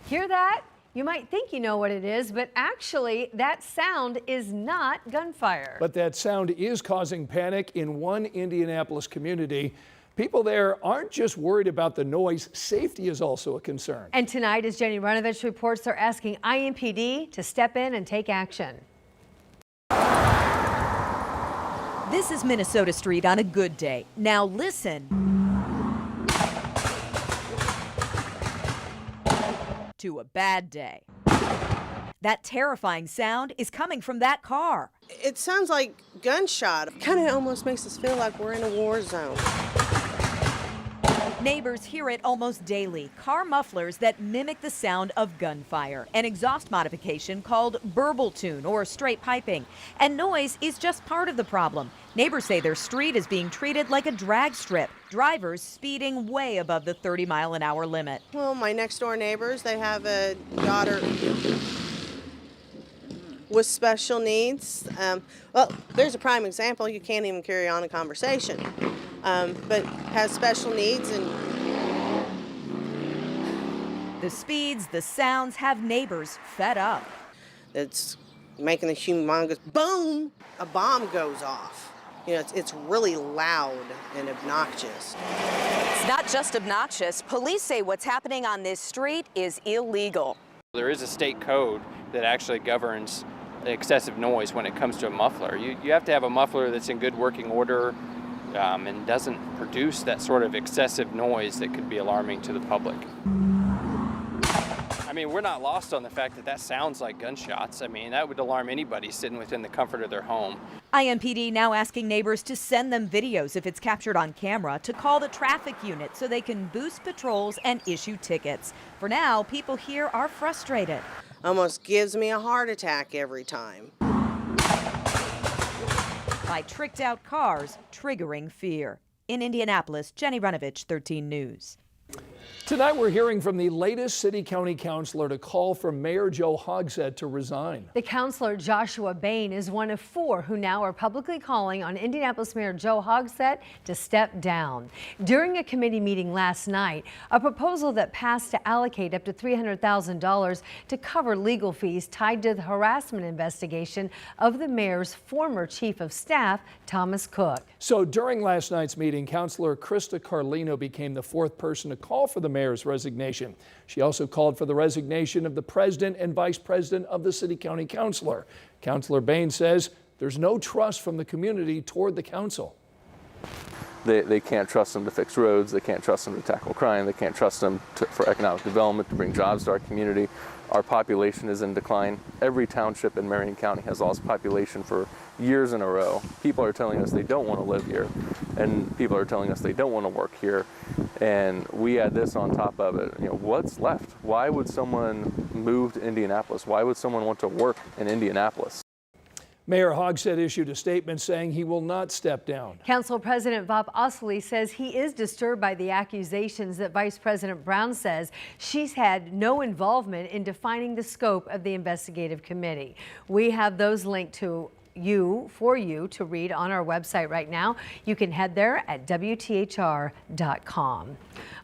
Hear that? You might think you know what it is, but actually that sound is not gunfire. But that sound is causing panic in one Indianapolis community. People there aren't just worried about the noise, safety is also a concern. And tonight, as Jenny Runovich reports, they're asking IMPD to step in and take action. This is Minnesota Street on a good day. Now listen to a bad day. That terrifying sound is coming from that car. It sounds like gunshot. Kind of almost makes us feel like we're in a war zone. Neighbors hear it almost daily. Car mufflers that mimic the sound of gunfire. An exhaust modification called burble tune or straight piping. And noise is just part of the problem. Neighbors say their street is being treated like a drag strip. Drivers speeding way above the 30-mile-an-hour limit. Well, my next door neighbors, they have a daughter with special needs. Well, there's a prime example. You can't even carry on a conversation. But has special needs. And the speeds, the sounds have neighbors fed up. It's making a humongous boom. A bomb goes off. You know, it's really loud and obnoxious. It's not just obnoxious. Police say what's happening on this street is illegal. There is a state code that actually governs excessive noise when it comes to a muffler. You have to have a muffler that's in good working order and doesn't produce that sort of excessive noise that could be alarming to the public. I mean, we're not lost on the fact that that sounds like gunshots. I mean, that would alarm anybody sitting within the comfort of their home. IMPD now asking neighbors to send them videos if it's captured on camera, to call the traffic unit so they can boost patrols and issue tickets. For now, people here are frustrated. Almost gives me a heart attack every time. By tricked out cars triggering fear. In Indianapolis, Jenny Runovich, 13 News. Tonight we're hearing from the latest city-county councilor to call for Mayor Joe Hogsett to resign. The councilor Joshua Bain is one of 4 who now are publicly calling on Indianapolis Mayor Joe Hogsett to step down. During a committee meeting last night, a proposal that passed to allocate up to $300,000 to cover legal fees tied to the harassment investigation of the mayor's former chief of staff, Thomas Cook. So during last night's meeting, Councilor Krista Carlino became the 4th person to call for the mayor's resignation. She also called for the resignation of the president and vice president of the city-county councilor. Councilor Bain says there's no trust from the community toward the council. They can't trust them to fix roads, they can't trust them to tackle crime, they can't trust them for economic development, to bring jobs to our community. Our population is in decline. Every township in Marion County has lost population for years in a row. People are telling us they don't want to live here, and people are telling us they don't want to work here. And we add this on top of it. You know, what's left? Why would someone move to Indianapolis? Why would someone want to work in Indianapolis? Mayor Hogsett issued a statement saying he will not step down. Council President Bob Osley says he is disturbed by the accusations that Vice President Brown says she's had no involvement in defining the scope of the investigative committee. We have those linked to for you to read on our website right now. You can head there at WTHR.com.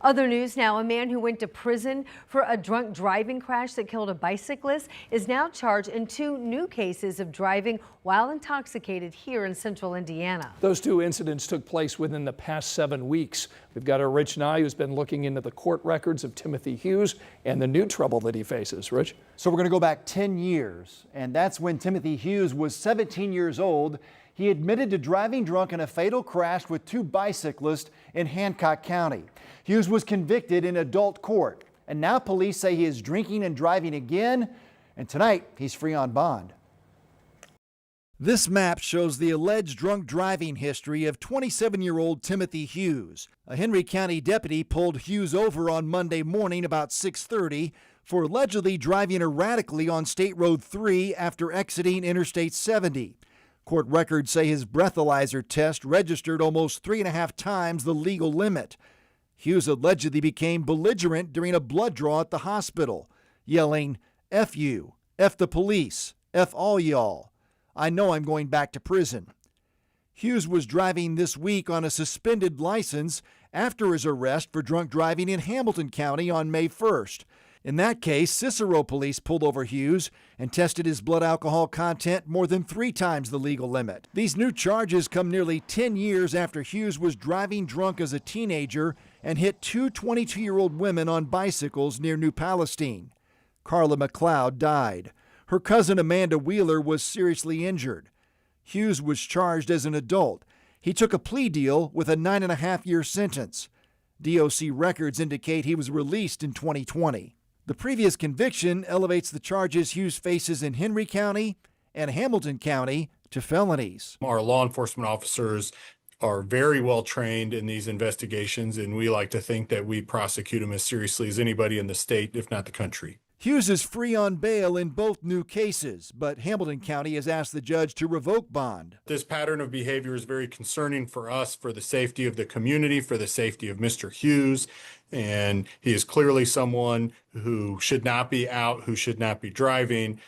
Other news now, a man who went to prison for a drunk driving crash that killed a bicyclist is now charged in 2 new cases of driving while intoxicated here in central Indiana. Those 2 incidents took place within the past 7 weeks. We've got our Rich Nye, who's been looking into the court records of Timothy Hughes and the new trouble that he faces. Rich? So we're going to go back 10 years, and that's when Timothy Hughes was 17 years old. He admitted to driving drunk in a fatal crash with 2 bicyclists in Hancock County. Hughes was convicted in adult court, and now police say he is drinking and driving again, and tonight he's free on bond. This map shows the alleged drunk driving history of 27-year-old Timothy Hughes. A Henry County deputy pulled Hughes over on Monday morning about 6:30 for allegedly driving erratically on State Road 3 after exiting Interstate 70. Court records say his breathalyzer test registered almost 3.5 times the legal limit. Hughes allegedly became belligerent during a blood draw at the hospital, yelling, "F you, F the police, F all y'all. I know I'm going back to prison." Hughes was driving this week on a suspended license after his arrest for drunk driving in Hamilton County on May 1st. In that case, Cicero police pulled over Hughes and tested his blood alcohol content more than 3 times the legal limit. These new charges come nearly 10 years after Hughes was driving drunk as a teenager and hit 2 22-year-old women on bicycles near New Palestine. Carla McLeod died. Her cousin Amanda Wheeler was seriously injured. Hughes was charged as an adult. He took a plea deal with a 9.5-year sentence. DOC records indicate he was released in 2020. The previous conviction elevates the charges Hughes faces in Henry County and Hamilton County to felonies. Our law enforcement officers are very well trained in these investigations, and we like to think that we prosecute them as seriously as anybody in the state, if not the country. Hughes is free on bail in both new cases, but Hamilton County has asked the judge to revoke bond. This pattern of behavior is very concerning for us, for the safety of the community, for the safety of Mr. Hughes, and he is clearly someone who should not be out, who should not be driving.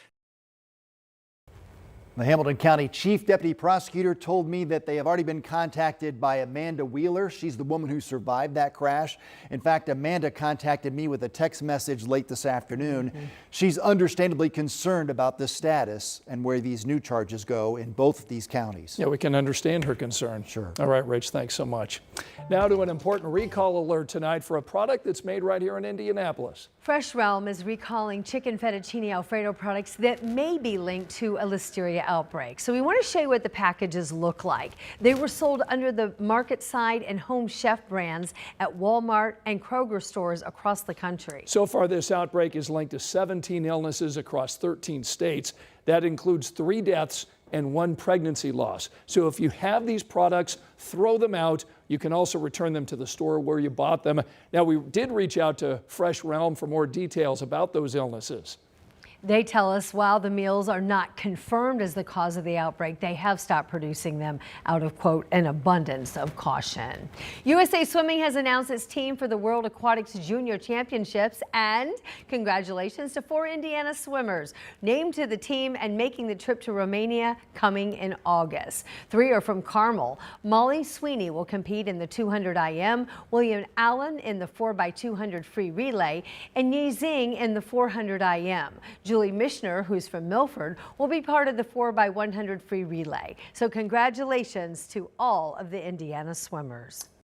The Hamilton County Chief Deputy Prosecutor told me that they have already been contacted by Amanda Wheeler. She's the woman who survived that crash. In fact, Amanda contacted me with a text message late this afternoon. She's understandably concerned about the status and where these new charges go in both of these counties. Yeah, we can understand her concern. Sure. All right, Rich, thanks so much. Now to an important recall alert tonight for a product that's made right here in Indianapolis. Fresh Realm is recalling chicken fettuccine Alfredo products that may be linked to a listeria outbreak. So we want to show you what the packages look like. They were sold under the Market Side and Home Chef brands at Walmart and Kroger stores across the country. So far, this outbreak is linked to 17 illnesses across 13 states. That includes 3 deaths and 1 pregnancy loss. So if you have these products, throw them out. You can also return them to the store where you bought them. Now, we did reach out to Fresh Realm for more details about those illnesses. They tell us while the meals are not confirmed as the cause of the outbreak, they have stopped producing them out of, quote, an abundance of caution. USA Swimming has announced its team for the World Aquatics Junior Championships, and congratulations to 4 Indiana swimmers named to the team and making the trip to Romania coming in August. 3 are from Carmel. Molly Sweeney will compete in the 200 IM, William Allen in the 4x200 free relay, and Yi Xing in the 400 IM. Julie Mishner, who's from Milford, will be part of the 4x100 free relay. So congratulations to all of the Indiana swimmers.